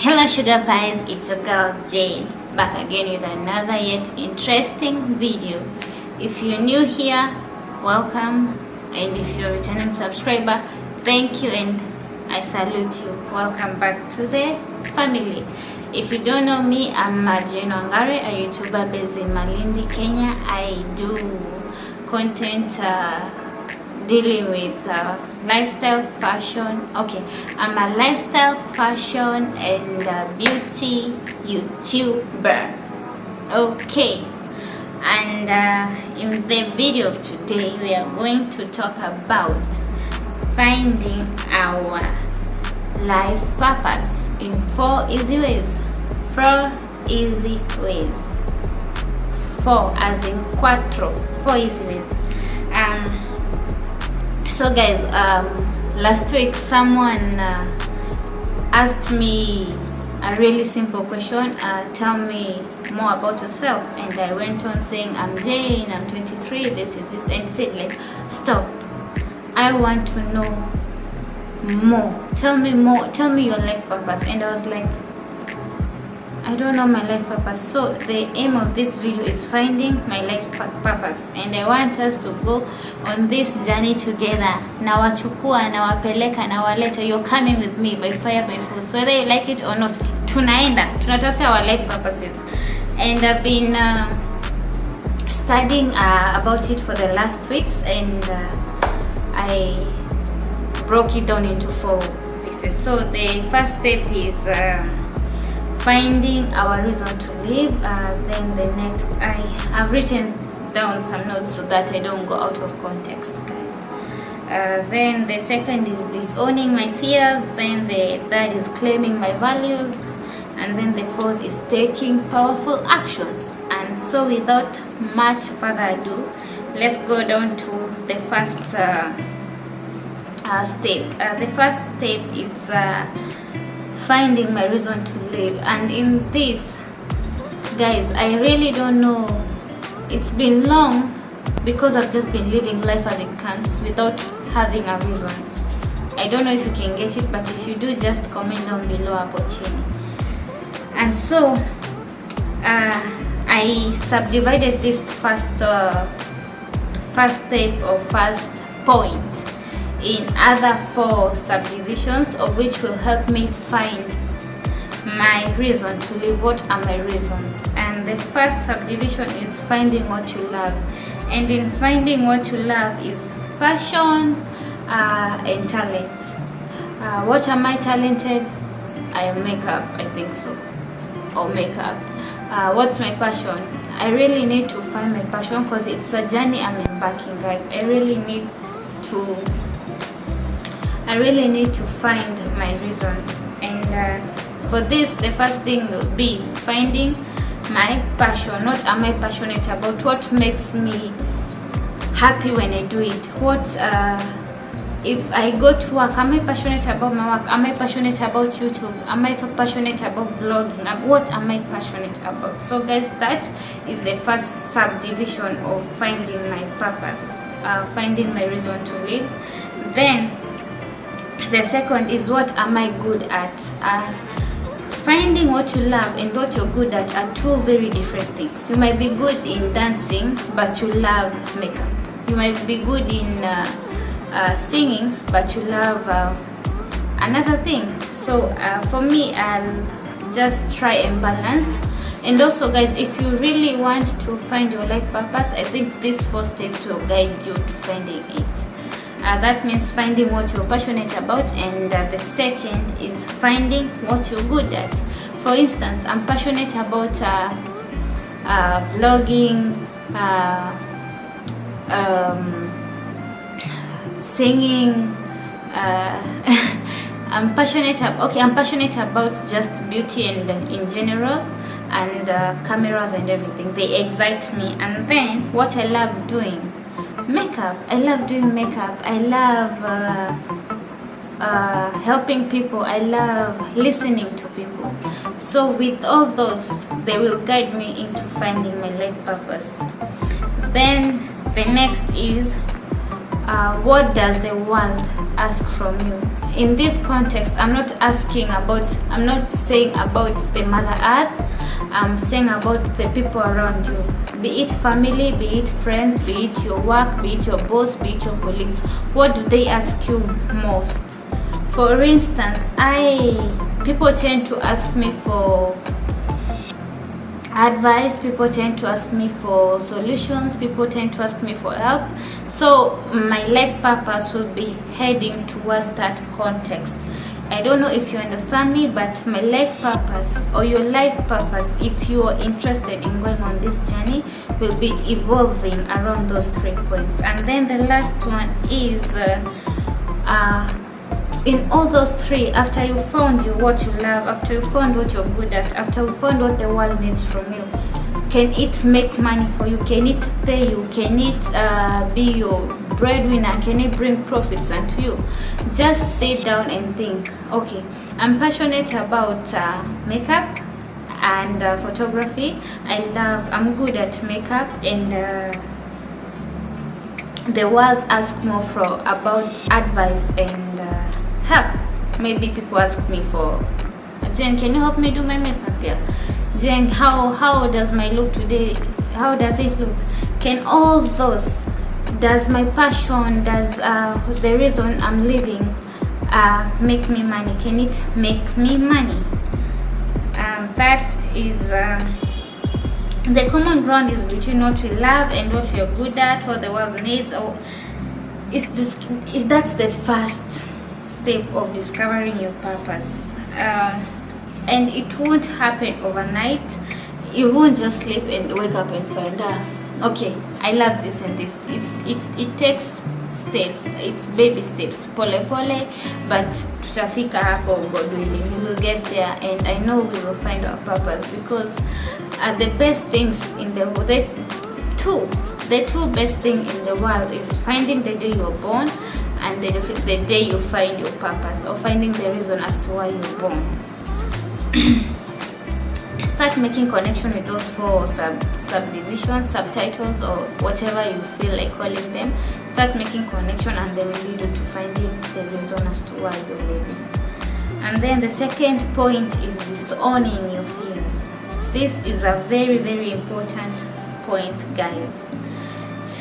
Hello sugar pies, it's your girl Jane, back again with another yet interesting video. If you're new here, welcome, and if you're a returning subscriber, thank you and I salute you. Welcome back to the family. If you don't know me, I'm Jane Wangare, a YouTuber based in Malindi, Kenya. I do content dealing with lifestyle, fashion. Okay, I'm a lifestyle, fashion and beauty YouTuber. Okay, and in the video of today we are going to talk about finding our life purpose in 4 easy ways. 4 easy ways. 4 as in quattro. 4 easy ways. So guys, last week someone asked me a really simple question. Tell me more about yourself, and I went on saying I'm Jane, I'm 23, this is this, and he said like, stop, I want to know more, tell me more, tell me your life purpose. And I was like, I don't know my life purpose. So the aim of this video is finding my life purpose, and I want us to go on this journey together. Nawachukua, nawapeleka, nawaleta. You're coming with me by fire by force, whether you like it or not. Tunatafuta our life purposes, and I've been studying about it for the last weeks, and I broke it down into 4 pieces. So the first step is finding our reason to live. Then the next, I've written down some notes so that I don't go out of context, guys. Then the second is disowning my fears. Then the third is claiming my values, and then the fourth is taking powerful actions. And so without much further ado, let's go down to the first step. The first step is finding my reason to live. And in this, guys, I really don't know, it's been long because I've just been living life as it comes without having a reason. I don't know if you can get it, but if you do, just comment down below about chini. And so I subdivided this first step or first point in other 4 subdivisions, of which will help me find my reason to live. What are my reasons? And the first subdivision is finding what you love. And in finding what you love is passion and talent. What am I talented? I am makeup, I think so, or makeup. What's my passion? I really need to find my passion because it's a journey I'm embarking, guys. I really need to find my reason. And for this, the first thing will be finding my passion. What am I passionate about? What makes me happy when I do it? What if I go to work, am I passionate about my work? Am I passionate about YouTube? Am I passionate about vlogging? What am I passionate about? So guys, that is the first subdivision of finding my purpose, finding my reason to live. Then the second is what am I good at? Finding what you love and what you're good at are 2 very different things. You might be good in dancing, but you love makeup. You might be good in singing, but you love another thing. So for me, I'll just try and balance. And also, guys, if you really want to find your life purpose, I think these 4 steps will guide you to finding it. That means finding what you're passionate about, and the second is finding what you're good at. For instance, I'm passionate about vlogging, singing. I'm passionate about just beauty and in general, and cameras and everything. They excite me. And then what I love doing, makeup. I love doing makeup. I love helping people. I love listening to people. So with all those, they will guide me into finding my life purpose. Then the next is what does the world ask from you? in this context, I'm not saying about the Mother Earth. I'm saying about the people around you, be it family, be it friends, be it your work, be it your boss, be it your colleagues. What do they ask you most? For instance, people tend to ask me for advice, people tend to ask me for solutions, people tend to ask me for help. So my life purpose will be heading towards that context. I don't know if you understand me, but my life purpose, or your life purpose, if you are interested in going on this journey, will be evolving around those 3 points. And then the last one is in all those 3, after you found what you love, after you found what you're good at, after you found what the world needs from you, can it make money for you? Can it pay you? Can it be your breadwinner? Can it bring profits unto you? Just sit down and think, okay, I'm passionate about makeup and photography. I'm good at makeup, and the world asks more about advice and help. Maybe people ask me for, Jen, can you help me do my makeup? Yeah. Jen, how does my look today? How does it look? Can all those, does my passion, does the reason I'm living make me money? Can it make me money? That is the common ground is between what we love and what we are good at, what the world needs. Or that's the first step of discovering your purpose. And it won't happen overnight. You won't just sleep and wake up and find out, okay, I love this and this. It takes steps, it's baby steps, pole pole, but tutafika hapo, God willing, we will get there, and I know we will find our purpose, because the best things in the world, the two best thing in the world is finding the day you're born, and the day you find your purpose, or finding the reason as to why you're born. Start making connection with those 4 subdivisions, subtitles, or whatever you feel like calling them. Start making connection, and they will lead you to finding the reason as to why you're living. And then the second point is disowning your fears. This is a very, very important point, guys.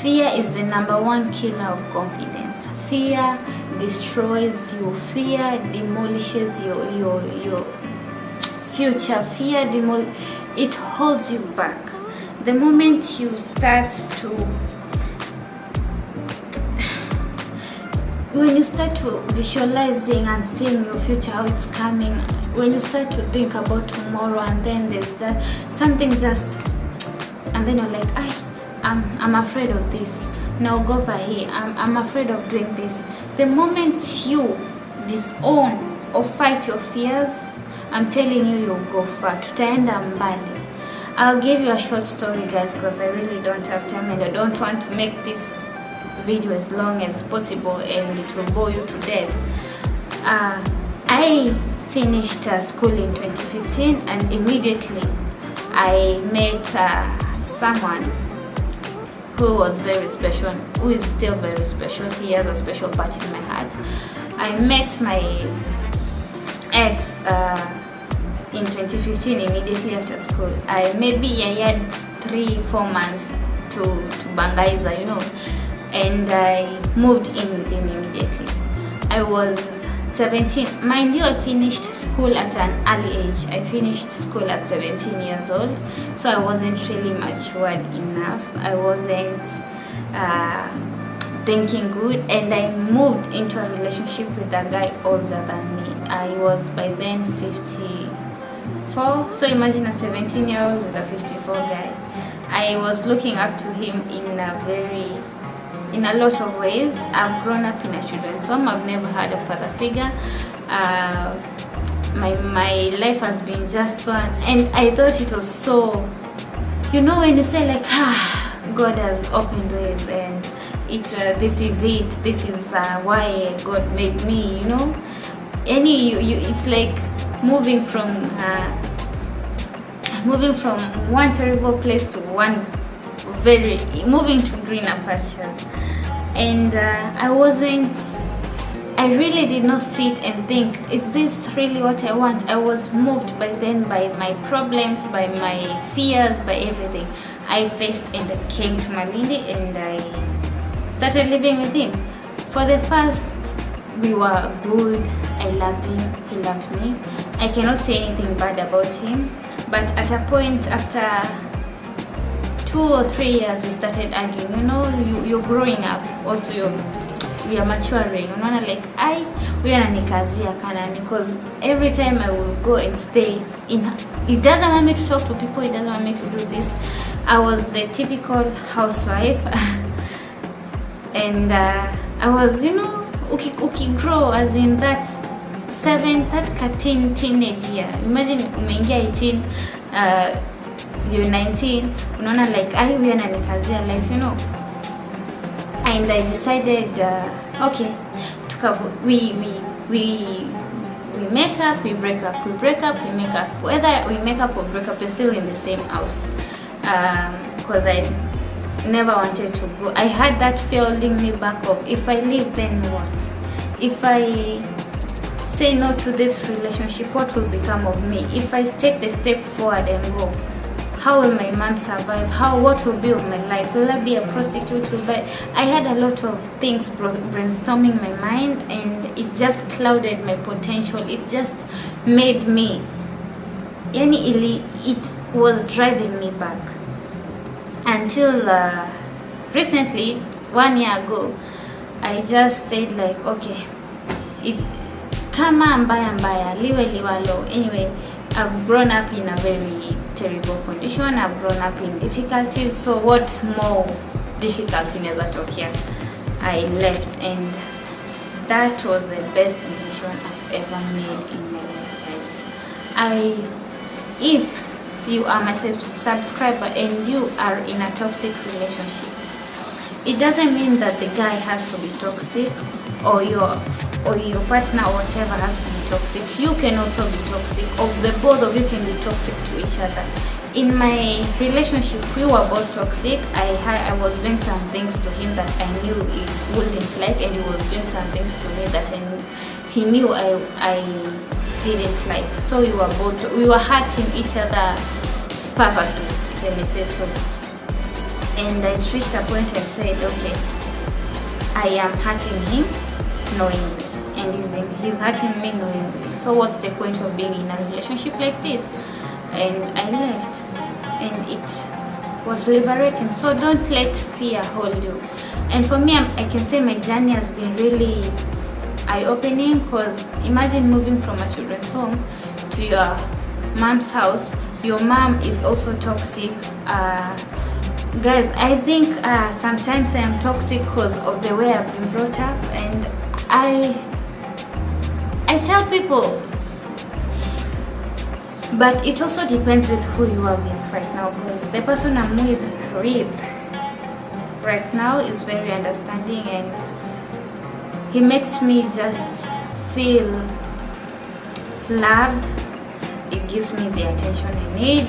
Fear is the #1 killer of confidence. Fear destroys you. Fear demolishes your future. Fear it holds you back. The moment you start to, when you start to visualizing and seeing your future, how it's coming, when you start to think about tomorrow, and then there's that something just, and then you're like, I'm afraid of this. Now go by here. I'm afraid of doing this. The moment you disown or fight your fears, I'm telling you, you'll go far. Tutaenda mbali. I'll give you a short story, guys, because I really don't have time, and I don't want to make this video as long as possible, and it will bore you to death. I finished school in 2015, and immediately I met someone who was very special, who is still very special. He has a special part in my heart. I met my ex in 2015, immediately after school. I had 3-4 months to Bangaiza, and I moved in with him immediately. I was 17. Mind you, I finished school at an early age. I finished school at 17 years old, so I wasn't really matured enough. I wasn't thinking good, and I moved into a relationship with a guy older than me. I was by then 54, so imagine a 17-year-old with a 54 guy. I was looking up to him in a lot of ways. I've grown up in a children's home. I've never had a father figure. My life has been just one, and I thought it was so, when you say like, God has opened ways, and this is it, this is why God made me, it's like moving from one terrible place to moving to greener pastures. And I wasn't I really did not sit and think, is this really what I want? I was moved by then by my problems, by my fears, by everything I faced, and I came to Malindi and I started living with him. For the first, we were good. I loved him, he loved me. I cannot say anything bad about him, but at a point after 2 or 3 years we started arguing. You know, you're growing up, also we are maturing. Unaona, like we are nikazia kana, because every time I will go and stay in, it doesn't want me to talk to people, it doesn't want me to do this. I was the typical housewife and I was, you know, uki grow as in that teenage year. Imagine umeingia 18, you're 19, unaona like we are nikazia life, you know. And I decided, okay, we make up, we break up, we break up, we make up. Whether we make up or break up, we're still in the same house. Because I never wanted to go. I had that fear holding me back of, if I leave, then what? If I say no to this relationship, what will become of me? If I take the step forward and go, how will my mom survive? What will be of my life? Will I be a prostitute? I had a lot of things brainstorming my mind, and it just clouded my potential. It just made me, it was driving me back. Until recently, 1 year ago, I just said like, okay, it's kama mbaya liwe liwalo. Anyway, I've grown up in a very terrible condition. I've grown up in difficulties. So what more difficulty inaweza tokea? I left, and that was the best decision I've ever made in my life. If you are my subscriber and you are in a toxic relationship, it doesn't mean that the guy has to be toxic, or your partner or whatever has to be toxic. You can also be toxic, or the both of you can be toxic to each other. In my relationship, we were both toxic. I was doing some things to him that I knew he wouldn't like, and he was doing some things to me that he knew I didn't like. So we were hurting each other purposely, let me say so. And I reached a point and said, okay, I am hurting him knowingly, and he's hurting me knowingly. So what's the point of being in a relationship like this? And I left, and it was liberating. So don't let fear hold you. And for me, I can say my journey has been really eye-opening, because imagine moving from a children's home to your mom's house. Your mom is also toxic. Guys, I think sometimes I am toxic because of the way I've been brought up, and I tell people, but it also depends with who you are with right now, because the person I'm with right now is very understanding, and he makes me just feel loved. It gives me the attention I need.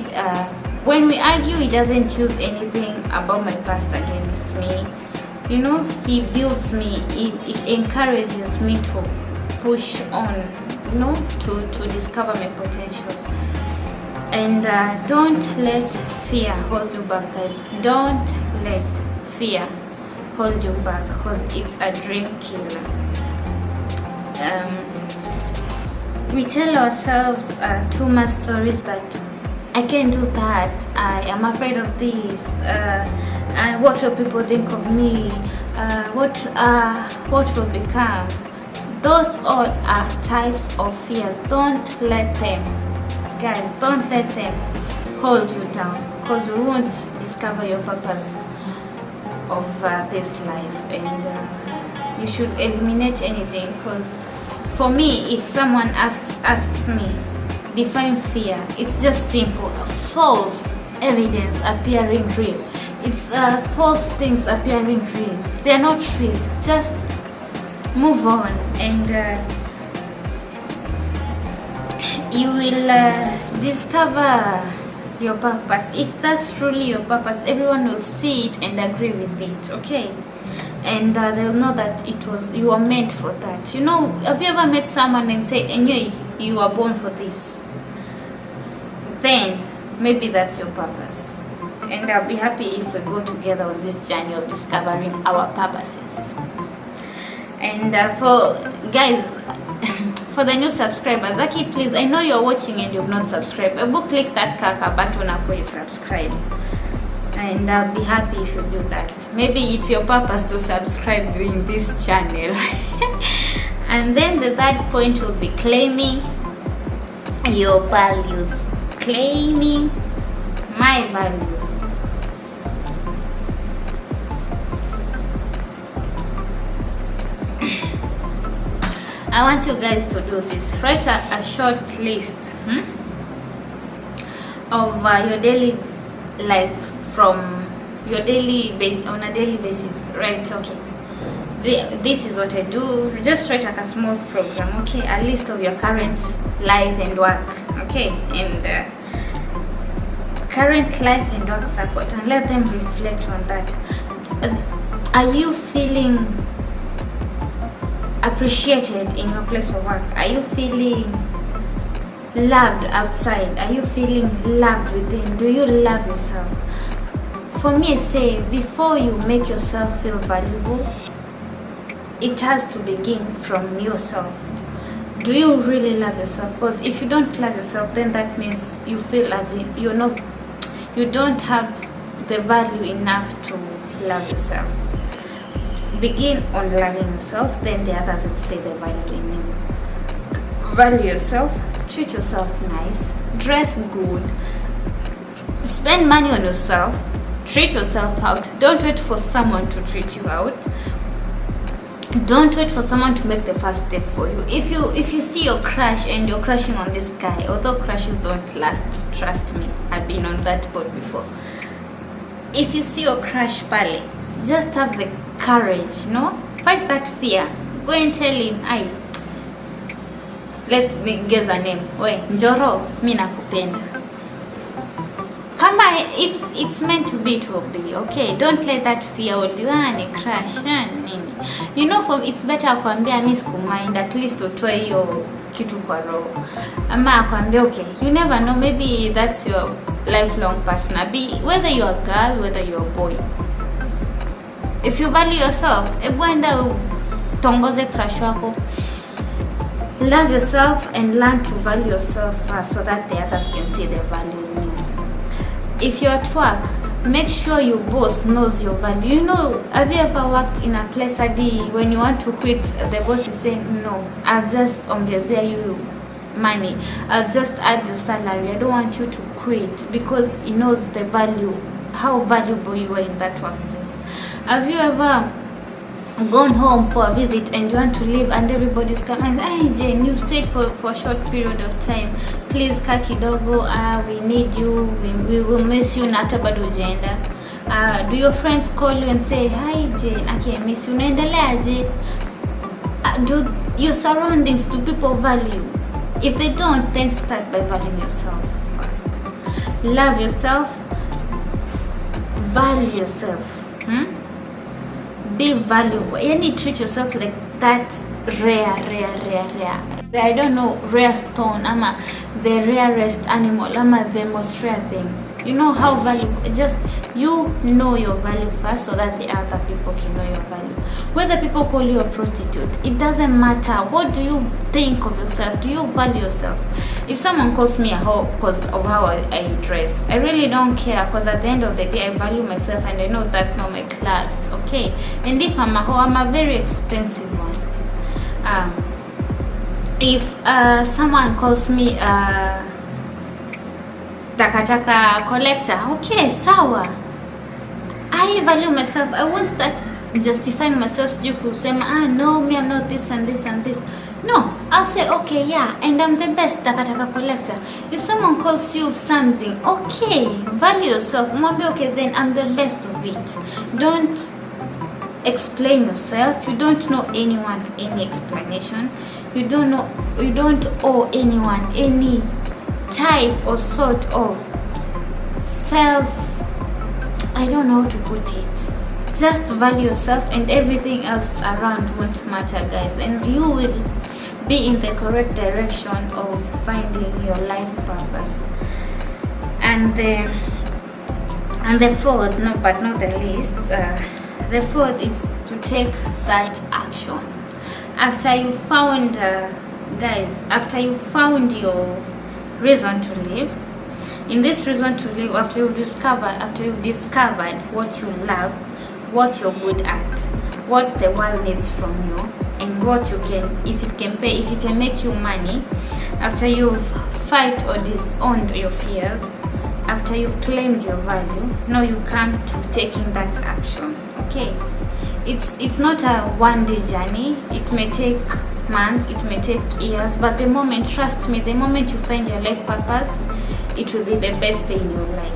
When we argue, he doesn't use anything about my past against me. You know, he builds me. It encourages me to push on, you know, to discover my potential. And don't let fear hold you back, guys. Don't let fear hold you back, because it's a dream killer. We tell ourselves too much stories that I can't do that, I am afraid of this, what will people think of me, what will become. Those all are types of fears. Don't let them, guys, don't let them hold you down, because you won't discover your purpose of this life. And you should eliminate anything, because for me, if someone asks me, define fear, it's just simple: false evidence appearing real. It's false things appearing real. They are not real. Just move on, and you will discover your purpose. If that's truly your purpose, everyone will see it and agree with it. Okay, and they'll know that you were meant for that. You know, have you ever met someone and say, anyway, you were born for this? Then maybe that's your purpose, and I'll be happy if we go together on this journey of discovering our purposes. And for guys, for the new subscribers, Lucky, please, I know you're watching and you've not subscribed. Click that kaka button up where you subscribe, and I'll be happy if you do that. Maybe it's your purpose to subscribe in this channel. And then the third point will be claiming your values. Claiming my values. I want you guys to do this. Write a short list of your daily life, from your daily base, on a daily basis. Right? Okay. This is what I do. Just write like a small program. Okay, a list of your current life and work. Okay, and current life and work support, and let them reflect on that. Are you feeling appreciated in your place of work? Are you feeling loved outside? Are you feeling loved within? Do you love yourself? For me, I say, before you make yourself feel valuable, it has to begin from yourself. Do you really love yourself? Because if you don't love yourself, then that means you feel as if you don't have the value enough to love yourself. Begin on loving yourself, then the others would say the value in you. Value yourself, treat yourself nice, dress good, spend money on yourself, treat yourself out. Don't wait for someone to treat you out. Don't wait for someone to make the first step for you. If you see your crush and you're crushing on this guy, although crushes don't last, trust me, I've been on that boat before. If you see your crush pale, just have the courage, no? Fight that fear. Go and tell him, let's guess a name. We, Njoro, mi nakupenda. Kama if it's meant to be, it will be. Okay, don't let that fear hold you. Ni crush, nini. You know, it's better kuambia mi sikumind, at least utoe hiyo kitu kwa roho. Ama kuambia, okay, you never know, maybe that's your lifelong partner. Whether you're a girl, whether you're a boy. If you value yourself, enda tongoze crush wako. Love yourself and learn to value yourself first, so that the others can see the value in you. If you're at work, make sure your boss knows your value. You know, have you ever worked in a place when you want to quit, the boss is saying, no, I'll just ongezea you money, I'll just add your salary, I don't want you to quit, because he knows the value, how valuable you are in that workplace. Have you ever gone home for a visit and you want to leave and everybody's coming, hey Jane, you stayed for a short period of time, please kaa kidogo, we need you, we will miss you, na hata bado hujaenda. Do your friends call you and say, hi Jane, okay, miss you, unaendeleaje? Do your surroundings, do people value? If they don't, then start by valuing yourself first. Love yourself, value yourself. Be valuable. You treat yourself like that rare. I don't know, rare stone, ama the rarest animal, ama the most rare thing. You know how valuable. Just you know your value first, so that the other people can know your value. Whether people call you a prostitute, it doesn't matter. What do you think of yourself? Do you value yourself? If someone calls me a hoe because of how I dress, I really don't care, because at the end of the day, I value myself and I know that's not my class, okay? And if I'm a hoe, I'm a very expensive one. If someone calls me takataka collector, okay, sawa. I value myself. I won't start justifying myself sijui kusema no, me, I'm not this and this and this. No, I'll say, okay, yeah, and I'm the best takataka collector. If someone calls you something, okay, value yourself. Maybe, okay, then I'm the best of it. Don't explain yourself. You don't know anyone any explanation. You don't owe anyone any type or sort of I don't know how to put it, Just value yourself, and everything else around won't matter, guys, and you will be in the correct direction of finding your life purpose. And the fourth, no, but not the least, the fourth is to take that action. After you found, guys, after you found your reason to live, in this reason to live, after you've discovered what you love, what you're good at, what the world needs from you, and what you can, if it can pay, if it can make you money, after you've fight or disowned your fears, after you've claimed your value, now you come to taking that action. Okay, it's not a one-day journey. It may take months, it may take years, but the moment, trust me, the moment you find your life purpose, it will be the best day in your life.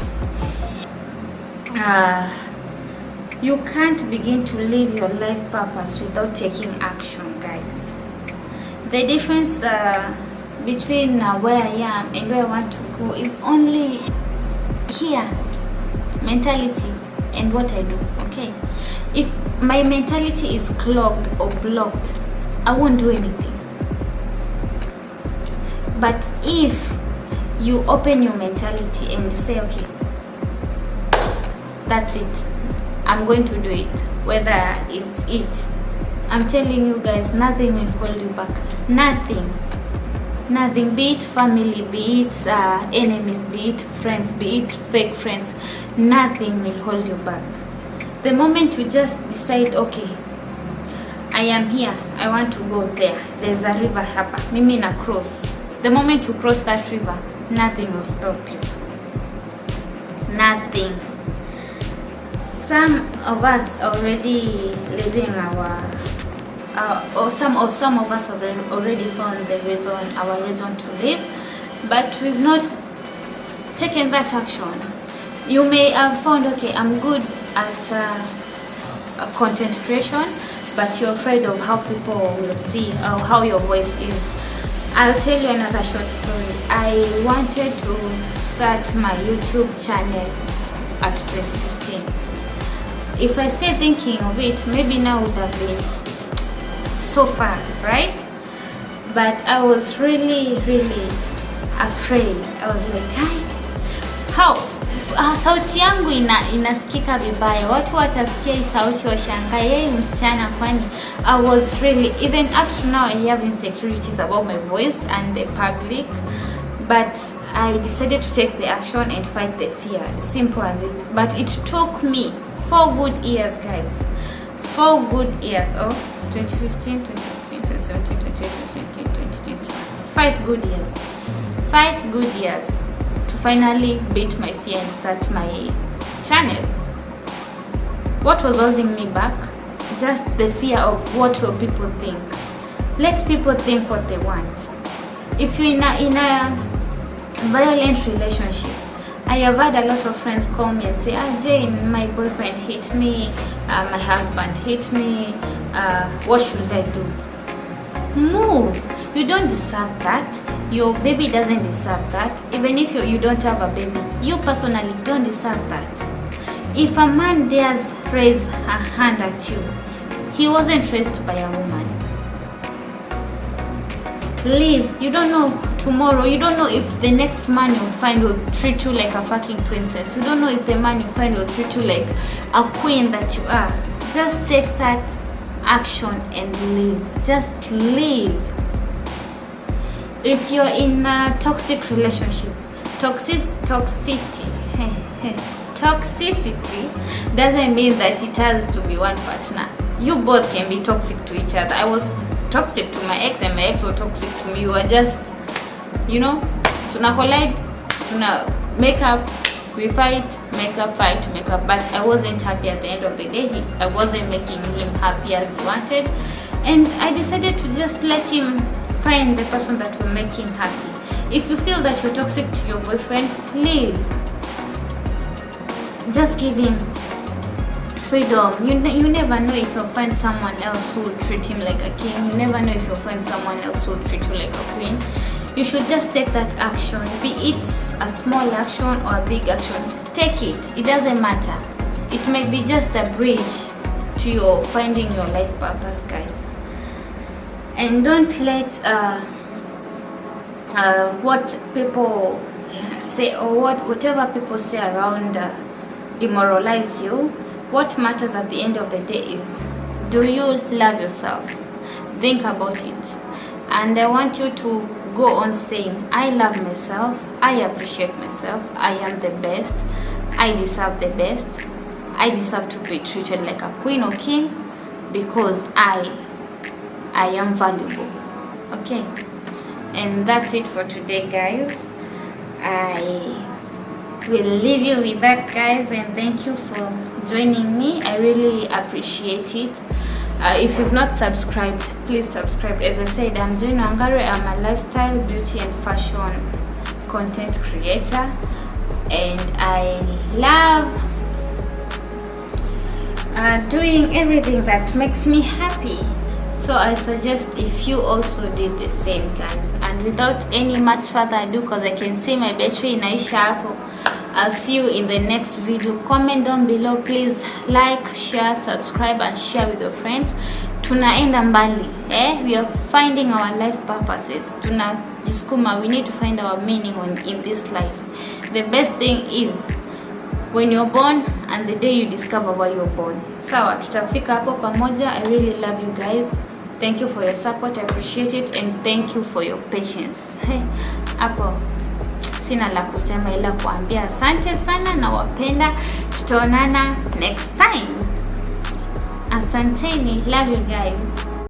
You can't begin to live your life purpose without taking action, guys. The difference between where I am and where I want to go is only here, mentality and what I do. Okay, if my mentality is clogged or blocked, I won't do anything. But if you open your mentality and you say, okay, that's it, I'm going to do it, whether it's it, I'm telling you guys, nothing will hold you back. Nothing, be it family, be it enemies, be it friends, be it fake friends, nothing will hold you back. The moment you just decide, okay, I am here, I want to go there, there's a river hapa, mimi na cross. The moment you cross that river, nothing will stop you. Nothing. Some of us already living some of us already found our reason to live, but we've not taken that action. You may have found, okay, I'm good at content creation, but you're afraid of how people will see or how your voice is. I'll tell you another short story. I wanted to start my YouTube channel at 2015. If I stay thinking of it, maybe now would have been so far, right? But I was really afraid. I was like, how sauti yangu inasikika vibaya, watu watasikia hii sauti washangae, yeye msichana kwani? I was really, even up to now I have insecurities about my voice and the public, but I decided to take the action and fight the fear. Simple as it. But it took me 4 good years, guys. 4 good years. 2015, 2016, 2017, 2018, 2020. 5 good years. 5 good years to finally beat my fear and start my channel. What was holding me back? Just the fear of what will people think. Let people think what they want. If you're in a violent relationship, I have had a lot of friends call me and say, Jane, my boyfriend hit me, my husband hit me, what should I do? Move. You don't deserve that. Your baby doesn't deserve that. Even if you don't have a baby, you personally don't deserve that. If a man dares raise a hand at you, he wasn't raised by a woman. Leave. You don't know tomorrow. You don't know if the next man you find will treat you like a fucking princess. You don't know if the man you find will treat you like a queen that you are. Just take that action and leave. Just leave. If you're in a toxic relationship, toxicity doesn't mean that it has to be one partner. You both can be toxic to each other. I was toxic to my ex and my ex was toxic to me. We were just, tuna collide, tuna make up, we fight, make up, fight, make up. But I wasn't happy at the end of the day. I wasn't making him happy as he wanted. And I decided to just let him find the person that will make him happy. If you feel that you're toxic to your boyfriend, leave. Just give him freedom. You never know if you'll find someone else who will treat him like a king. You never know if you'll find someone else who will treat you like a queen. You should just take that action. Be it a small action or a big action. Take it. It doesn't matter. It may be just a bridge to your finding your life purpose, guys. And don't let what people say or whatever people say around demoralize you. What matters at the end of the day is, do you love yourself? Think about it. And I want you to go on saying, I love myself, I appreciate myself, I am the best, I deserve the best, I deserve to be treated like a queen or king, because I am valuable. Okay, and that's it for today, guys. I will leave you with that, guys, and thank you for joining me. I really appreciate it. If you've not subscribed, please subscribe. As I said, I'm Joy Wangare. I'm a lifestyle, beauty and fashion content creator, and I love doing everything that makes me happy. So I suggest if you also did the same, guys. And without any much further ado, because I can see my battery inaisha hapo, I'll see you in the next video. Comment down below, please. Like, share, subscribe and share with your friends. Tunaenda mbali, we are finding our life purposes. Tunajiskuma, we need to find our meaning in this life. The best thing is when you're born and the day you discover why you're born. Sawa, tutafika hapo pamoja. I really love you guys. Thank you for your support, I appreciate it, and thank you for your patience. Hapo sina la kusema ila kuambia asante sana na wapenda. Tutaonana next time. Asanteni, love you guys.